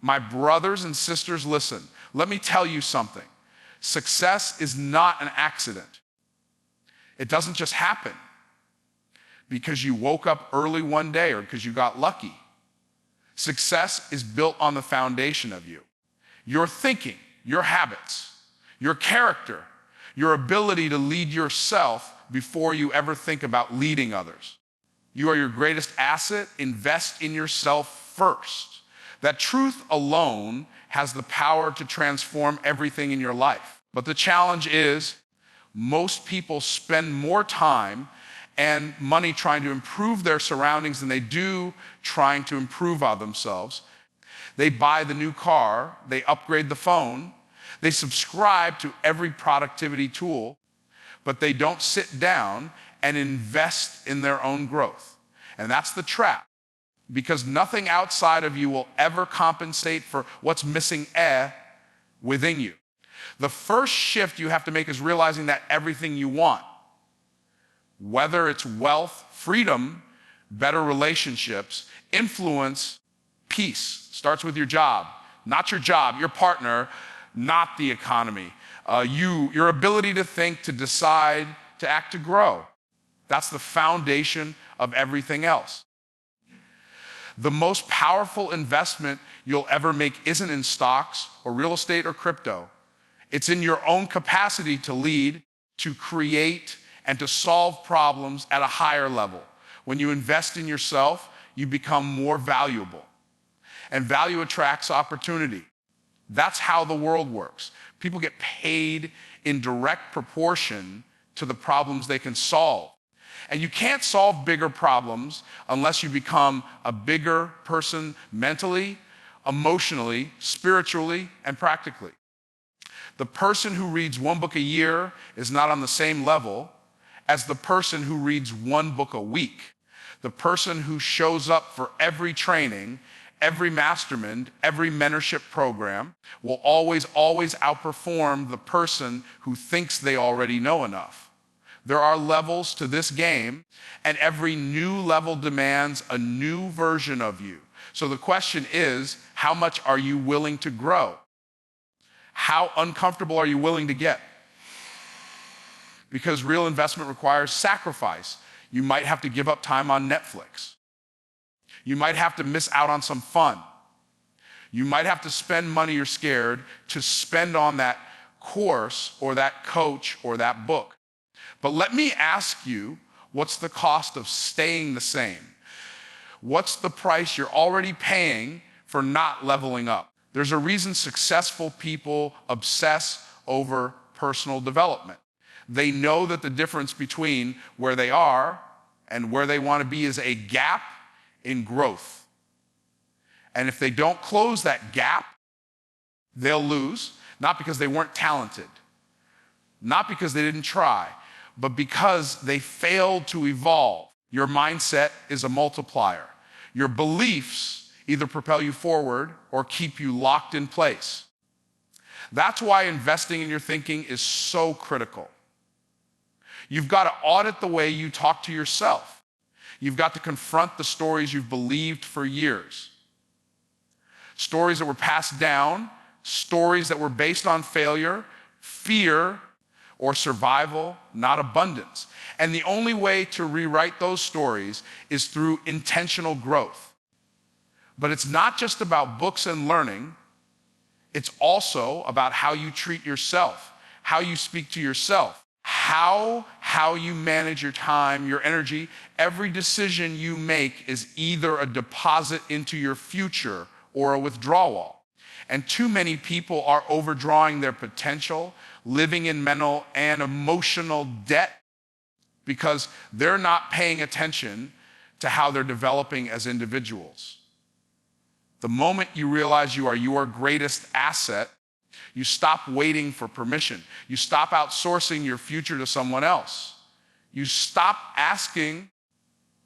My brothers and sisters, listen. Let me tell you something. Success is not an accident. It doesn't just happen because you woke up early one day or because you got lucky. Success is built on the foundation of you. Your thinking, your habits, your character, your ability to lead yourself before you ever think about leading others. You are your greatest asset. Invest in yourself first. That truth alone has the power to transform everything in your life. But the challenge is most people spend more time and money trying to improve their surroundings than they do trying to improve on themselves. They buy the new car, they upgrade the phone, they subscribe to every productivity tool, but they don't sit down and invest in their own growth. And that's the trap, because nothing outside of you will ever compensate for what's missing within you. The first shift you have to make is realizing that everything you want, whether it's wealth, freedom, better relationships, influence, peace, starts with your job. Not your job, your partner, not the economy. Your ability to think, to decide, to act, to grow. That's the foundation of everything else. The most powerful investment you'll ever make isn't in stocks or real estate or crypto. It's in your own capacity to lead, to create, and to solve problems at a higher level. When you invest in yourself, you become more valuable. And value attracts opportunity. That's how the world works. People get paid in direct proportion to the problems they can solve. And you can't solve bigger problems unless you become a bigger person mentally, emotionally, spiritually, and practically. The person who reads one book a year is not on the same level as the person who reads one book a week. The person who shows up for every training, every mastermind, every mentorship program will always outperform the person who thinks they already know enough. There are levels to this game, and every new level demands a new version of you. So the question is, how much are you willing to grow? How uncomfortable are you willing to get? Because real investment requires sacrifice. You might have to give up time on Netflix. You might have to miss out on some fun. You might have to spend money you're scared to spend on that course or that coach or that book. But let me ask you, what's the cost of staying the same? What's the price you're already paying for not leveling up? There's a reason successful people obsess over personal development. They know that the difference between where they are and where they want to be is a gap in growth. And if they don't close that gap, they'll lose, not because they weren't talented, not because they didn't try, but because they failed to evolve. Your mindset is a multiplier. Your beliefs either propel you forward or keep you locked in place. That's why investing in your thinking is so critical. You've got to audit the way you talk to yourself. You've got to confront the stories you've believed for years. Stories that were passed down, stories that were based on failure, fear, or survival, not abundance. And the only way to rewrite those stories is through intentional growth. But it's not just about books and learning. It's also about how you treat yourself, how you speak to yourself, how you manage your time, your energy. Every decision you make is either a deposit into your future or a withdrawal. And too many people are overdrawing their potential, living in mental and emotional debt because they're not paying attention to how they're developing as individuals. The moment you realize you are your greatest asset, you stop waiting for permission. You stop outsourcing your future to someone else. You stop asking,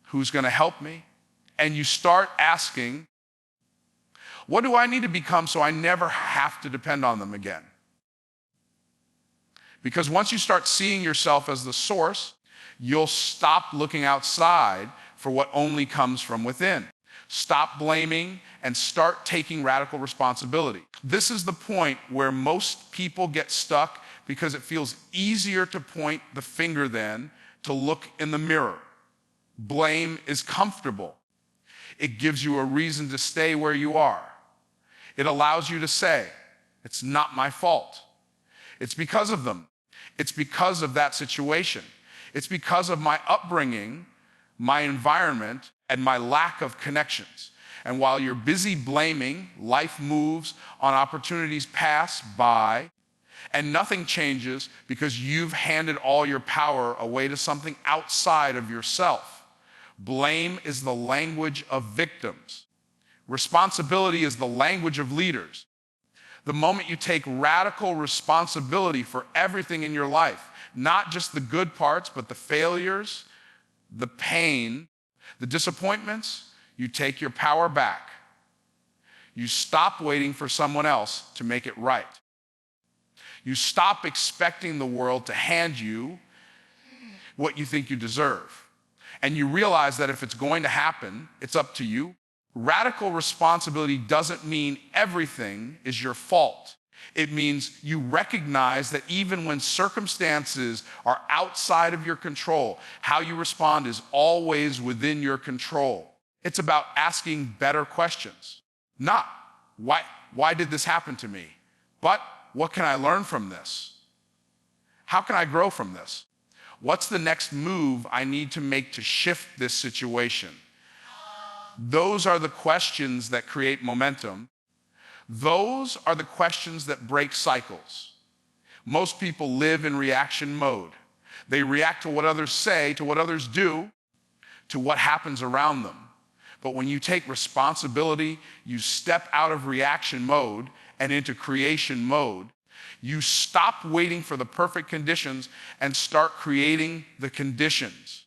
who's going to help me? And you start asking, what do I need to become so I never have to depend on them again? Because once you start seeing yourself as the source, you'll stop looking outside for what only comes from within. Stop blaming and start taking radical responsibility. This is the point where most people get stuck because it feels easier to point the finger than to look in the mirror. Blame is comfortable. It gives you a reason to stay where you are. It allows you to say, it's not my fault. It's because of them. It's because of that situation. It's because of my upbringing, my environment, and my lack of connections. And while you're busy blaming, life moves on, opportunities pass by, and nothing changes because you've handed all your power away to something outside of yourself. Blame is the language of victims. Responsibility is the language of leaders. The moment you take radical responsibility for everything in your life, not just the good parts, but the failures, the pain, the disappointments, you take your power back. You stop waiting for someone else to make it right. You stop expecting the world to hand you what you think you deserve. And you realize that if it's going to happen, it's up to you. Radical responsibility doesn't mean everything is your fault. It means you recognize that even when circumstances are outside of your control, how you respond is always within your control. It's about asking better questions. Not, why did this happen to me? But, what can I learn from this? How can I grow from this? What's the next move I need to make to shift this situation? Those are the questions that create momentum. Those are the questions that break cycles. Most people live in reaction mode. They react to what others say, to what others do, to what happens around them. But when you take responsibility, you step out of reaction mode and into creation mode. You stop waiting for the perfect conditions and start creating the conditions.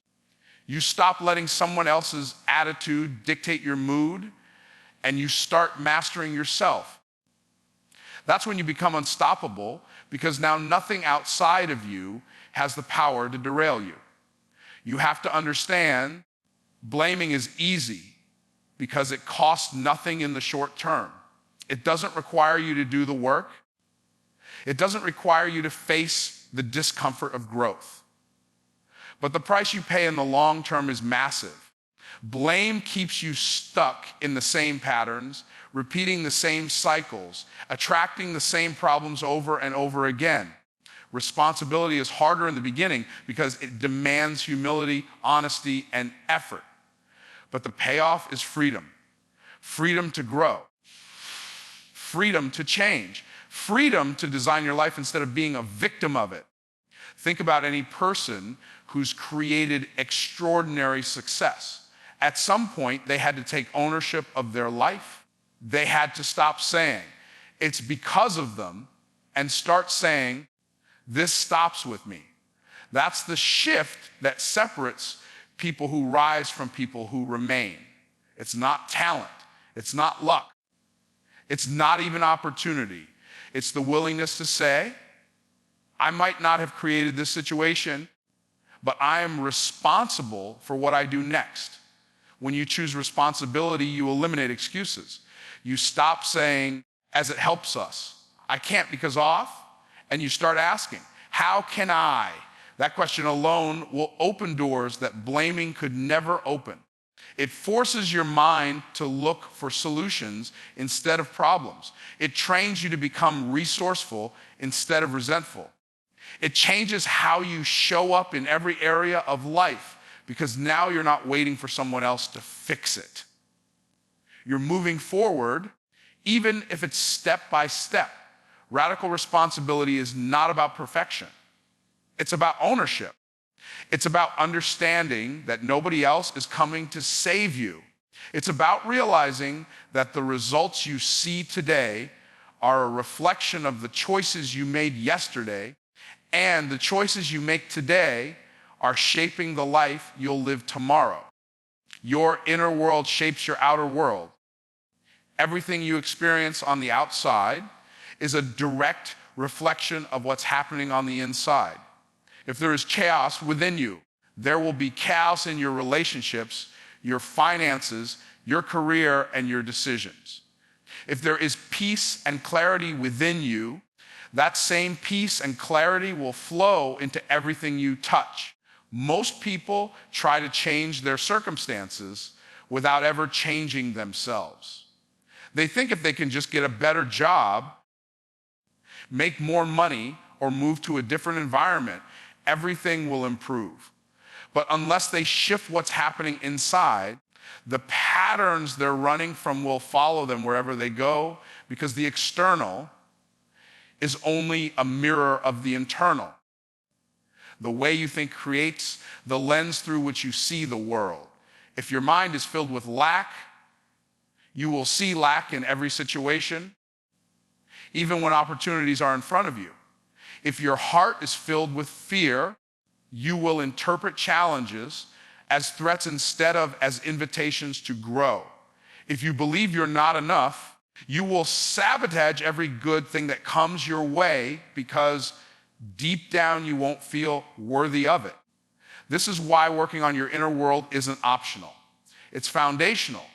You stop letting someone else's attitude dictate your mood, and you start mastering yourself. That's when you become unstoppable, because now nothing outside of you has the power to derail you. You have to understand blaming is easy because it costs nothing in the short term. It doesn't require you to do the work. It doesn't require you to face the discomfort of growth. But the price you pay in the long term is massive. Blame keeps you stuck in the same patterns, repeating the same cycles, attracting the same problems over and over again. Responsibility is harder in the beginning because it demands humility, honesty, and effort. But the payoff is freedom. Freedom to grow. Freedom to change. Freedom to design your life instead of being a victim of it. Think about any person who's created extraordinary success. At some point, they had to take ownership of their life. They had to stop saying, it's because of them, and start saying, this stops with me. That's the shift that separates people who rise from people who remain. It's not talent. It's not luck. It's not even opportunity. It's the willingness to say, I might not have created this situation, but I am responsible for what I do next. When you choose responsibility, you eliminate excuses. You stop saying, as it helps us, I can't because of, and you start asking, how can I? That question alone will open doors that blaming could never open. It forces your mind to look for solutions instead of problems. It trains you to become resourceful instead of resentful. It changes how you show up in every area of life, because now you're not waiting for someone else to fix it. You're moving forward, even if it's step by step. Radical responsibility is not about perfection. It's about ownership. It's about understanding that nobody else is coming to save you. It's about realizing that the results you see today are a reflection of the choices you made yesterday, and the choices you make today are shaping the life you'll live tomorrow. Your inner world shapes your outer world. Everything you experience on the outside is a direct reflection of what's happening on the inside. If there is chaos within you, there will be chaos in your relationships, your finances, your career, and your decisions. If there is peace and clarity within you, that same peace and clarity will flow into everything you touch. Most people try to change their circumstances without ever changing themselves. They think if they can just get a better job, make more money, or move to a different environment, everything will improve. But unless they shift what's happening inside, the patterns they're running from will follow them wherever they go, because the external is only a mirror of the internal. The way you think creates the lens through which you see the world. If your mind is filled with lack, you will see lack in every situation, even when opportunities are in front of you. If your heart is filled with fear, you will interpret challenges as threats instead of as invitations to grow. If you believe you're not enough, you will sabotage every good thing that comes your way because deep down you won't feel worthy of it. This is why working on your inner world isn't optional. It's foundational.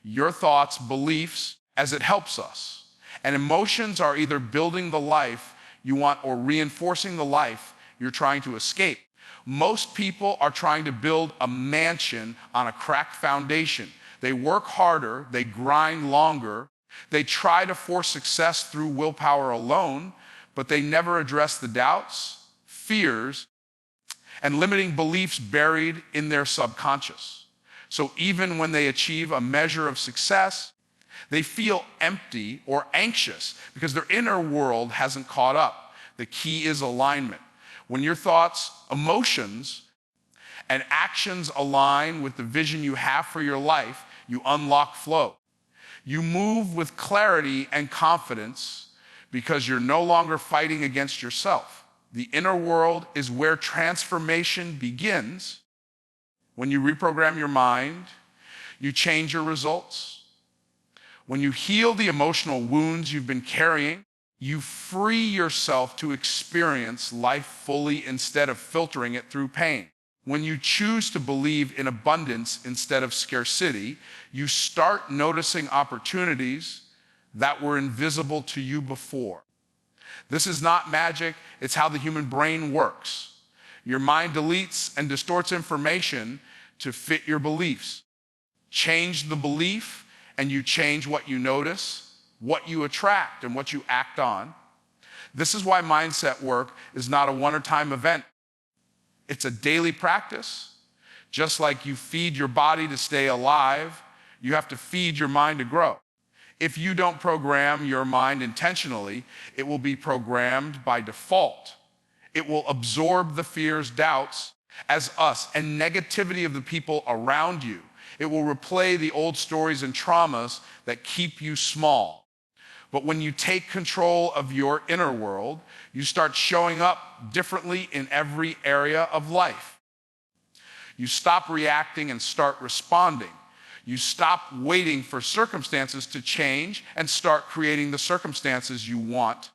Your thoughts, beliefs, as it helps us. And emotions are either building the life you want or reinforcing the life you're trying to escape. Most people are trying to build a mansion on a cracked foundation. They work harder, they grind longer, they try to force success through willpower alone, but they never address the doubts, fears, and limiting beliefs buried in their subconscious. So even when they achieve a measure of success, they feel empty or anxious because their inner world hasn't caught up. The key is alignment. When your thoughts, emotions, and actions align with the vision you have for your life, you unlock flow. You move with clarity and confidence because you're no longer fighting against yourself. The inner world is where transformation begins. When you reprogram your mind, you change your results. When you heal the emotional wounds you've been carrying, you free yourself to experience life fully instead of filtering it through pain. When you choose to believe in abundance instead of scarcity, you start noticing opportunities that were invisible to you before. This is not magic, it's how the human brain works. Your mind deletes and distorts information to fit your beliefs. Change the belief, and you change what you notice, what you attract, and what you act on. This is why mindset work is not a one-time event. It's a daily practice. Just like you feed your body to stay alive, you have to feed your mind to grow. If you don't program your mind intentionally, it will be programmed by default. It will absorb the fears, doubts, as us, and negativity of the people around you. It will replay the old stories and traumas that keep you small. But when you take control of your inner world, you start showing up differently in every area of life. You stop reacting and start responding. You stop waiting for circumstances to change and start creating the circumstances you want.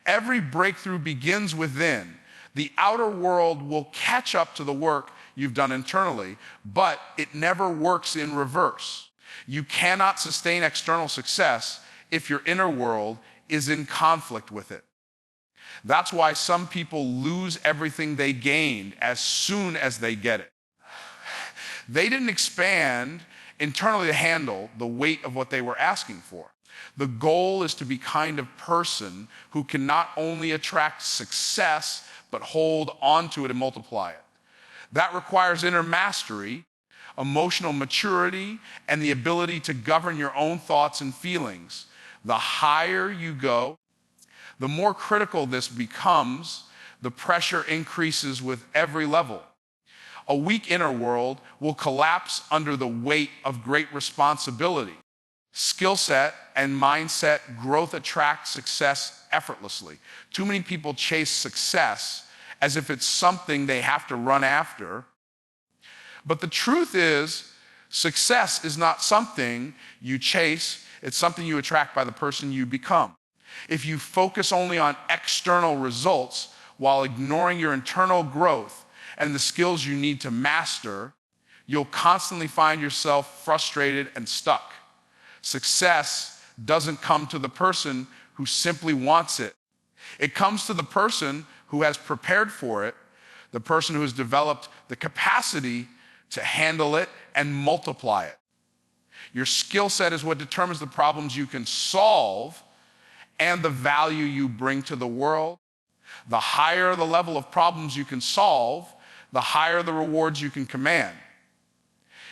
Every breakthrough begins within. The outer world will catch up to the work you've done internally, but it never works in reverse. You cannot sustain external success if your inner world is in conflict with it. That's why some people lose everything they gained as soon as they get it. They didn't expand internally to handle the weight of what they were asking for. The goal is to be kind of person who can not only attract success, but hold on to it and multiply it. That requires inner mastery, emotional maturity, and the ability to govern your own thoughts and feelings. The higher you go, the more critical this becomes. The pressure increases with every level. A weak inner world will collapse under the weight of great responsibility. Skill set and mindset growth attract success effortlessly. Too many people chase success as if it's something they have to run after. But the truth is, success is not something you chase, it's something you attract by the person you become. If you focus only on external results while ignoring your internal growth and the skills you need to master, you'll constantly find yourself frustrated and stuck. Success doesn't come to the person who simply wants it. It comes to the person who has prepared for it, the person who has developed the capacity to handle it and multiply it. Your skill set is what determines the problems you can solve and the value you bring to the world. The higher the level of problems you can solve, the higher the rewards you can command.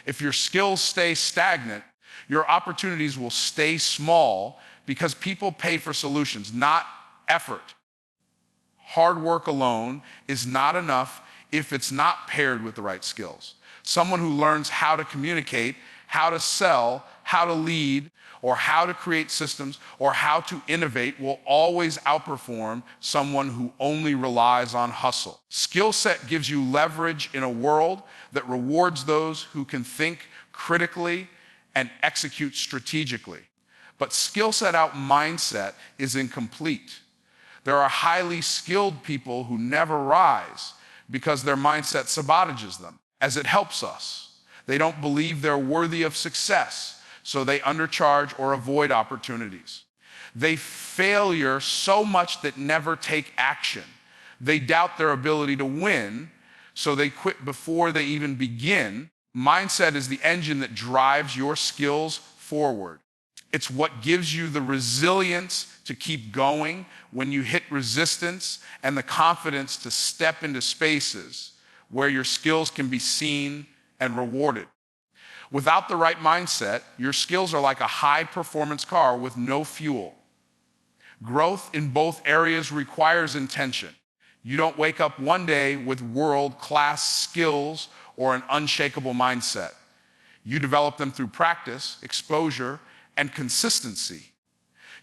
If your skills stay stagnant, your opportunities will stay small because people pay for solutions, not effort. Hard work alone is not enough if it's not paired with the right skills. Someone who learns how to communicate, how to sell, how to lead, or how to create systems, or how to innovate will always outperform someone who only relies on hustle. Skill set gives you leverage in a world that rewards those who can think critically and execute strategically. But skill set out mindset is incomplete. There are highly skilled people who never rise because their mindset sabotages them as it helps us. They don't believe they're worthy of success, so they undercharge or avoid opportunities. They failure so much that never take action. They doubt their ability to win, so they quit before they even begin. Mindset is the engine that drives your skills forward. It's what gives you the resilience to keep going when you hit resistance and the confidence to step into spaces where your skills can be seen and rewarded. Without the right mindset, your skills are like a high-performance car with no fuel. Growth in both areas requires intention. You don't wake up one day with world-class skills or an unshakable mindset. You develop them through practice, exposure, and consistency.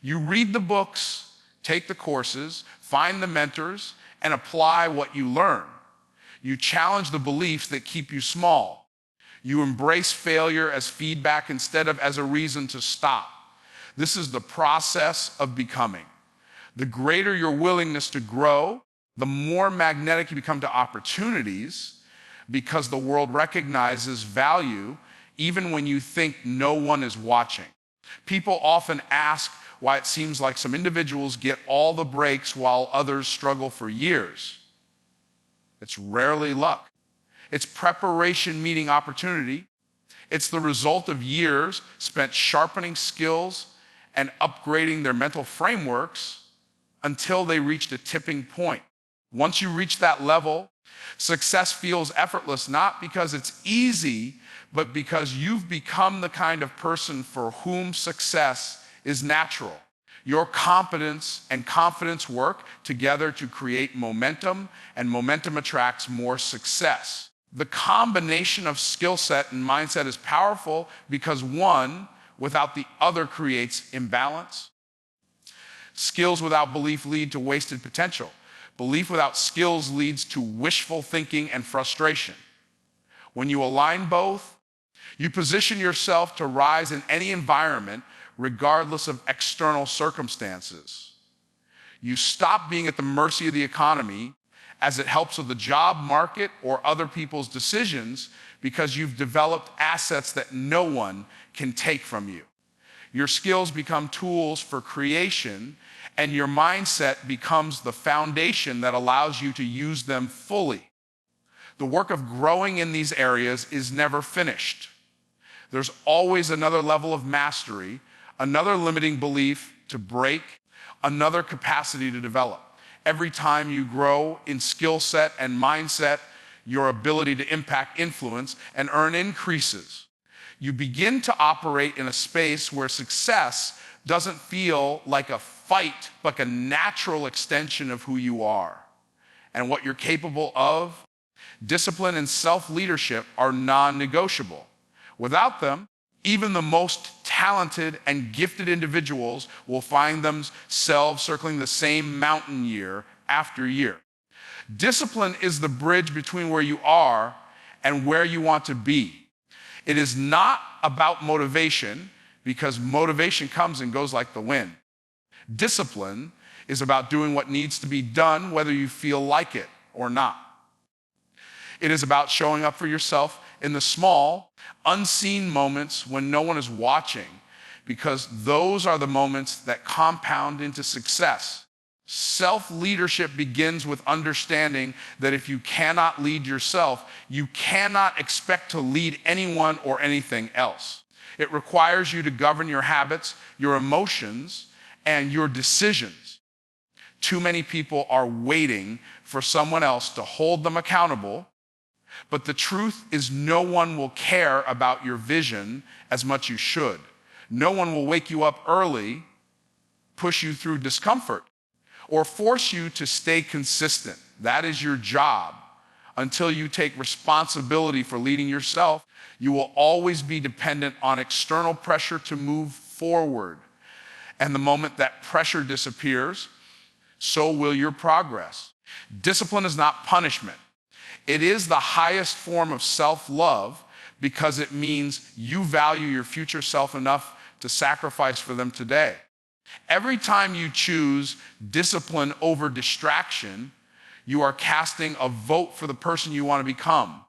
You read the books, take the courses, find the mentors, and apply what you learn. You challenge the beliefs that keep you small. You embrace failure as feedback instead of as a reason to stop. This is the process of becoming. The greater your willingness to grow, the more magnetic you become to opportunities, because the world recognizes value even when you think no one is watching. People often ask why it seems like some individuals get all the breaks while others struggle for years. It's rarely luck. It's preparation meeting opportunity. It's the result of years spent sharpening skills and upgrading their mental frameworks until they reached a tipping point. Once you reach that level, success feels effortless, not because it's easy, but because you've become the kind of person for whom success is natural. Your competence and confidence work together to create momentum, and momentum attracts more success. The combination of skill set and mindset is powerful because one without the other creates imbalance. Skills without belief lead to wasted potential. Belief without skills leads to wishful thinking and frustration. When you align both, you position yourself to rise in any environment regardless of external circumstances. You stop being at the mercy of the economy as it helps with the job market or other people's decisions because you've developed assets that no one can take from you. Your skills become tools for creation, and your mindset becomes the foundation that allows you to use them fully. The work of growing in these areas is never finished. There's always another level of mastery, another limiting belief to break, another capacity to develop. Every time you grow in skill set and mindset, your ability to impact, influence, and earn increases. You begin to operate in a space where success doesn't feel like a fight, but a natural extension of who you are and what you're capable of. Discipline and self-leadership are non-negotiable. Without them, even the most talented and gifted individuals will find themselves circling the same mountain year after year. Discipline is the bridge between where you are and where you want to be. It is not about motivation, because motivation comes and goes like the wind. Discipline is about doing what needs to be done, whether you feel like it or not. It is about showing up for yourself in the small, unseen moments when no one is watching, because those are the moments that compound into success. Self-leadership begins with understanding that if you cannot lead yourself, you cannot expect to lead anyone or anything else. It requires you to govern your habits, your emotions, and your decisions. Too many people are waiting for someone else to hold them accountable, but the truth is no one will care about your vision as much as you should. No one will wake you up early, push you through discomfort, or force you to stay consistent. That is your job. Until you take responsibility for leading yourself, you will always be dependent on external pressure to move forward. And the moment that pressure disappears, so will your progress. Discipline is not punishment. It is the highest form of self-love because it means you value your future self enough to sacrifice for them today. Every time you choose discipline over distraction, you are casting a vote for the person you want to become.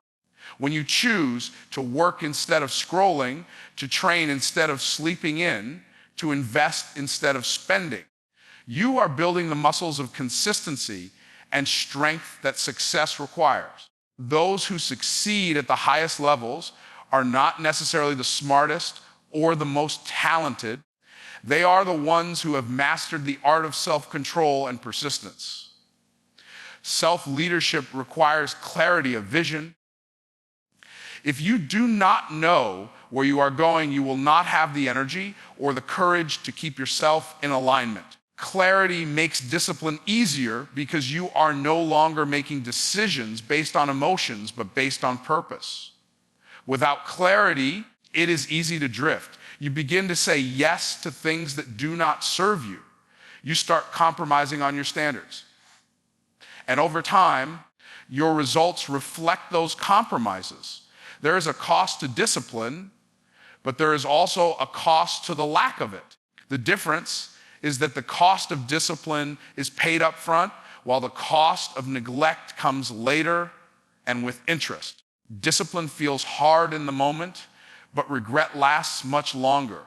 When you choose to work instead of scrolling, to train instead of sleeping in, to invest instead of spending, you are building the muscles of consistency and strength that success requires. Those who succeed at the highest levels are not necessarily the smartest or the most talented. They are the ones who have mastered the art of self-control and persistence. Self-leadership requires clarity of vision. If you do not know where you are going, you will not have the energy or the courage to keep yourself in alignment. Clarity makes discipline easier because you are no longer making decisions based on emotions, but based on purpose. Without clarity, it is easy to drift. You begin to say yes to things that do not serve you. You start compromising on your standards. And over time, your results reflect those compromises. There is a cost to discipline, but there is also a cost to the lack of it. The difference is that the cost of discipline is paid up front, while the cost of neglect comes later and with interest. Discipline feels hard in the moment, but regret lasts much longer.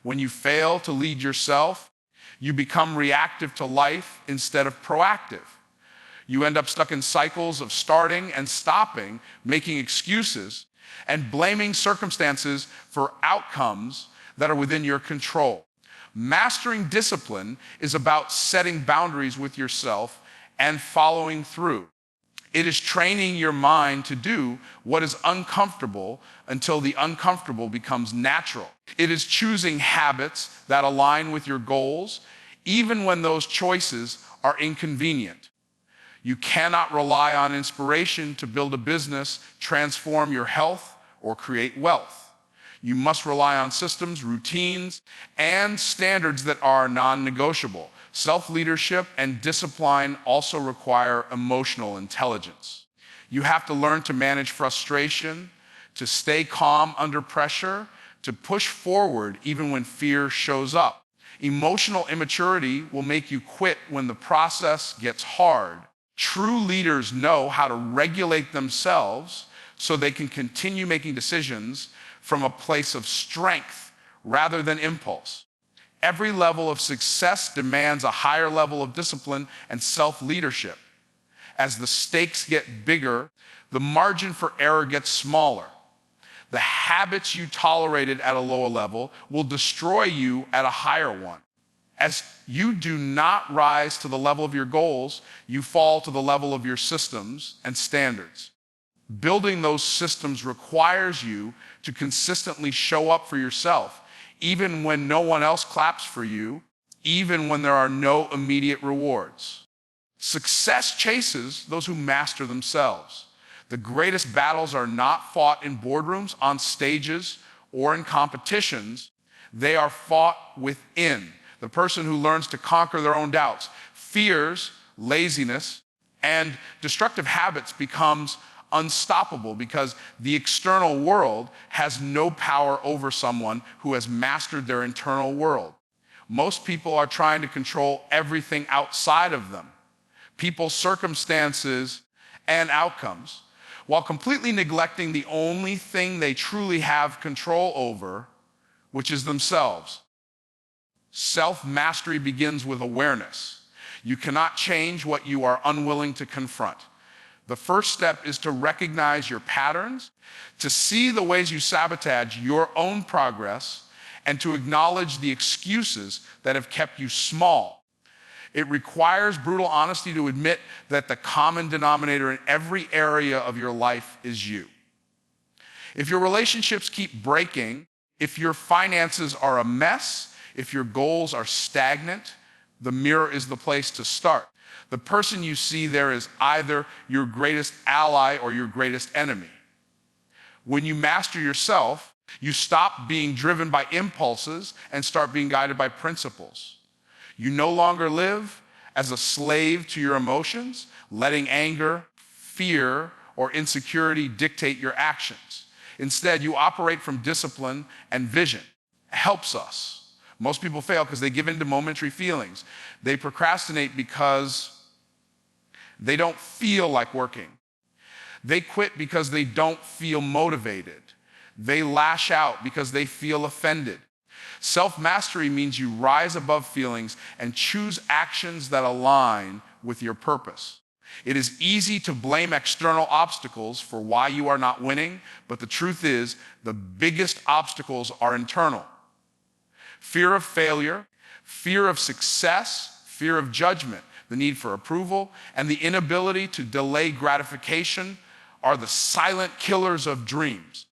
When you fail to lead yourself, you become reactive to life instead of proactive. You end up stuck in cycles of starting and stopping, making excuses, and blaming circumstances for outcomes that are within your control. Mastering discipline is about setting boundaries with yourself and following through. It is training your mind to do what is uncomfortable until the uncomfortable becomes natural. It is choosing habits that align with your goals, even when those choices are inconvenient. You cannot rely on inspiration to build a business, transform your health, or create wealth. You must rely on systems, routines, and standards that are non-negotiable. Self-leadership and discipline also require emotional intelligence. You have to learn to manage frustration, to stay calm under pressure, to push forward even when fear shows up. Emotional immaturity will make you quit when the process gets hard. True leaders know how to regulate themselves so they can continue making decisions from a place of strength rather than impulse. Every level of success demands a higher level of discipline and self-leadership. As the stakes get bigger, the margin for error gets smaller. The habits you tolerated at a lower level will destroy you at a higher one. As you do not rise to the level of your goals, you fall to the level of your systems and standards. Building those systems requires you to consistently show up for yourself, even when no one else claps for you, even when there are no immediate rewards. Success chases those who master themselves. The greatest battles are not fought in boardrooms, on stages, or in competitions. They are fought within. The person who learns to conquer their own doubts, fears, laziness, and destructive habits becomes unstoppable because the external world has no power over someone who has mastered their internal world. Most people are trying to control everything outside of them, people, circumstances, and outcomes. while completely neglecting the only thing they truly have control over, which is themselves. Self-mastery begins with awareness. You cannot change what you are unwilling to confront. The first step is to recognize your patterns, to see the ways you sabotage your own progress, and to acknowledge the excuses that have kept you small. It requires brutal honesty to admit that the common denominator in every area of your life is you. If your relationships keep breaking, if your finances are a mess, if your goals are stagnant, the mirror is the place to start. The person you see there is either your greatest ally or your greatest enemy. When you master yourself, you stop being driven by impulses and start being guided by principles. You no longer live as a slave to your emotions, letting anger, fear, or insecurity dictate your actions. Instead, you operate from discipline and vision. It helps us. Most people fail because they give in to momentary feelings. They procrastinate because they don't feel like working. They quit because they don't feel motivated. They lash out because they feel offended. Self-mastery means you rise above feelings and choose actions that align with your purpose. It is easy to blame external obstacles for why you are not winning, but the truth is the biggest obstacles are internal. Fear of failure, fear of success, fear of judgment, the need for approval, and the inability to delay gratification are the silent killers of dreams.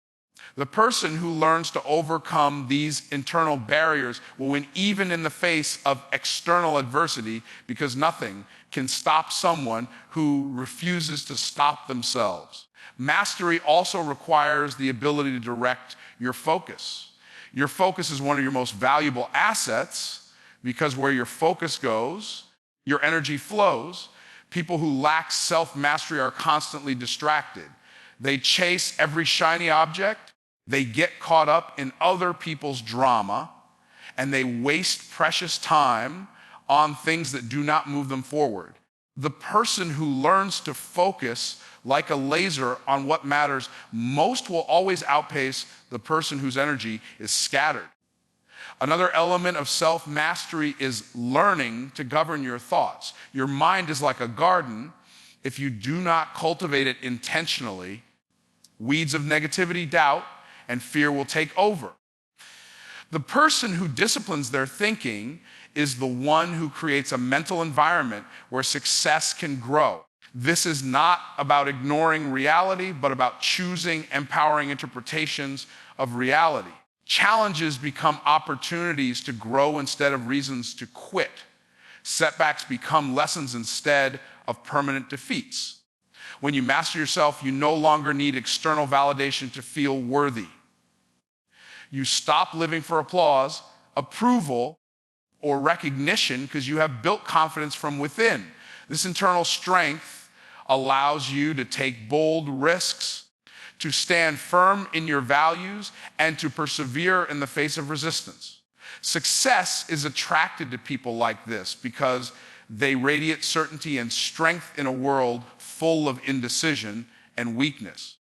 The person who learns to overcome these internal barriers will win even in the face of external adversity, because nothing can stop someone who refuses to stop themselves. Mastery also requires the ability to direct your focus. Your focus is one of your most valuable assets, because where your focus goes, your energy flows. People who lack self-mastery are constantly distracted. They chase every shiny object, they get caught up in other people's drama, and they waste precious time on things that do not move them forward. The person who learns to focus like a laser on what matters most will always outpace the person whose energy is scattered. Another element of self-mastery is learning to govern your thoughts. Your mind is like a garden. If you do not cultivate it intentionally, weeds of negativity, doubt, and fear will take over. The person who disciplines their thinking is the one who creates a mental environment where success can grow. This is not about ignoring reality, but about choosing empowering interpretations of reality. Challenges become opportunities to grow instead of reasons to quit. Setbacks become lessons instead of permanent defeats. When you master yourself, you no longer need external validation to feel worthy. You stop living for applause, approval, or recognition because you have built confidence from within. This internal strength allows you to take bold risks, to stand firm in your values, and to persevere in the face of resistance. Success is attracted to people like this because they radiate certainty and strength in a world full of indecision and weakness.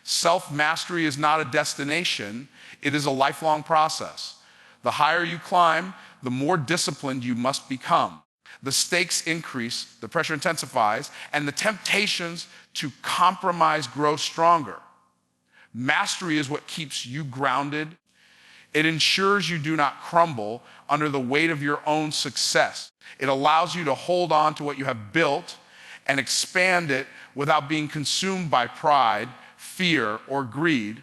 Self-mastery is not a destination, it is a lifelong process. The higher you climb, the more disciplined you must become. The stakes increase, the pressure intensifies, and the temptations to compromise grow stronger. Mastery is what keeps you grounded. It ensures you do not crumble under the weight of your own success. It allows you to hold on to what you have built and expand it without being consumed by pride, fear, or greed.